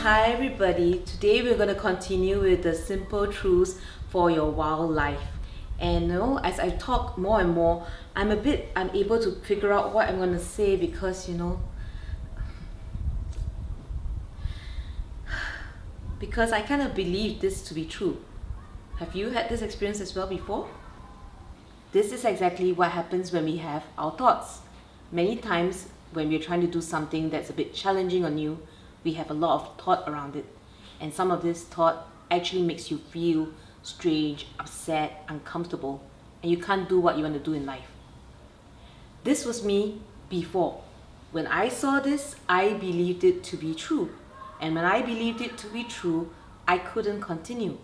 Hi everybody, today we're going to continue with the simple truths for your wild life. And as I talk more and more, I'm a bit unable to figure out what I'm going to say because because I kind of believe this to be true. Have you had this experience as well before? This is exactly what happens when we have our thoughts. Many times when we're trying to do something that's a bit challenging or new, we have a lot of thought around it. And some of this thought actually makes you feel strange, upset, uncomfortable, and you can't do what you want to do in life. This was me before. When I saw this, I believed it to be true. And when I believed it to be true, I couldn't continue.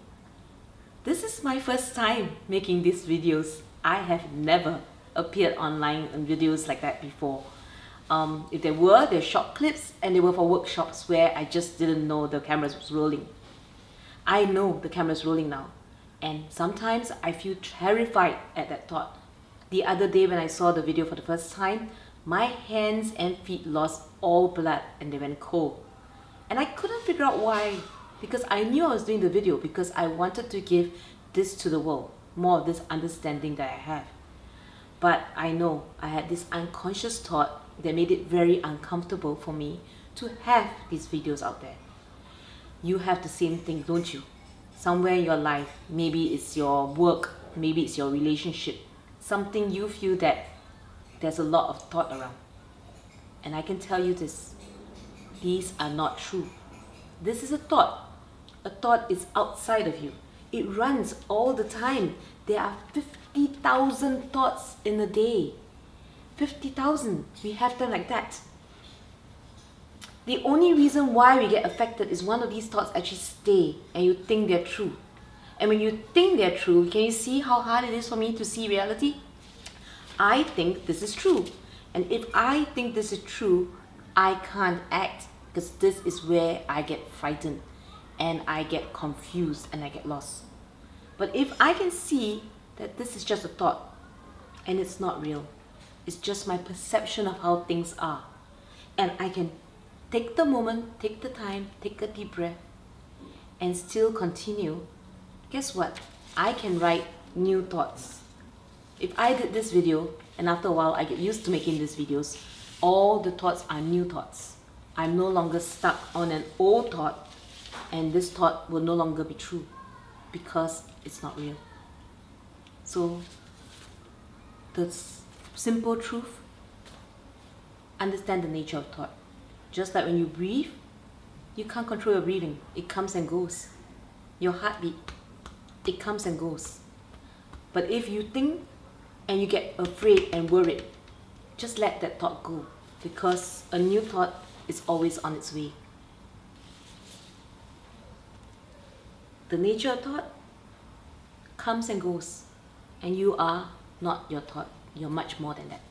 This is my first time making these videos. I have never appeared online in videos like that before. If they're short clips and they were for workshops where I just didn't know the cameras was rolling. I know the camera's rolling now, and sometimes I feel terrified at that thought. The other day when I saw the video for the first time, my hands and feet lost all blood and they went cold. And I couldn't figure out why, because I knew I was doing the video because I wanted to give this to the world, more of this understanding that I have. But I know I had this unconscious thought that made it very uncomfortable for me to have these videos out there. You have the same thing, don't you? Somewhere in your life, maybe it's your work, maybe it's your relationship, something you feel that there's a lot of thought around. And I can tell you this, these are not true. This is a thought. A thought is outside of you. It runs all the time. There are 50,000 thoughts in a day. 50,000. We have them like that. The only reason why we get affected is one of these thoughts actually stay and you think they're true. And when you think they're true, can you see how hard it is for me to see reality? I think this is true. And if I think this is true, I can't act because this is where I get frightened and I get confused and I get lost. But if I can see that this is just a thought and it's not real, it's just my perception of how things are, and I can take the moment, take the time, take a deep breath and still continue, guess what? I can write new thoughts. If I did this video and after a while I get used to making these videos, all the thoughts are new thoughts. I'm no longer stuck on an old thought and this thought will no longer be true because it's not real. So the simple truth, understand the nature of thought. Just like when you breathe, you can't control your breathing. It comes and goes. Your heartbeat, it comes and goes. But if you think and you get afraid and worried, just let that thought go because a new thought is always on its way. The nature of thought comes and goes, and you are not your thought. You're much more than that.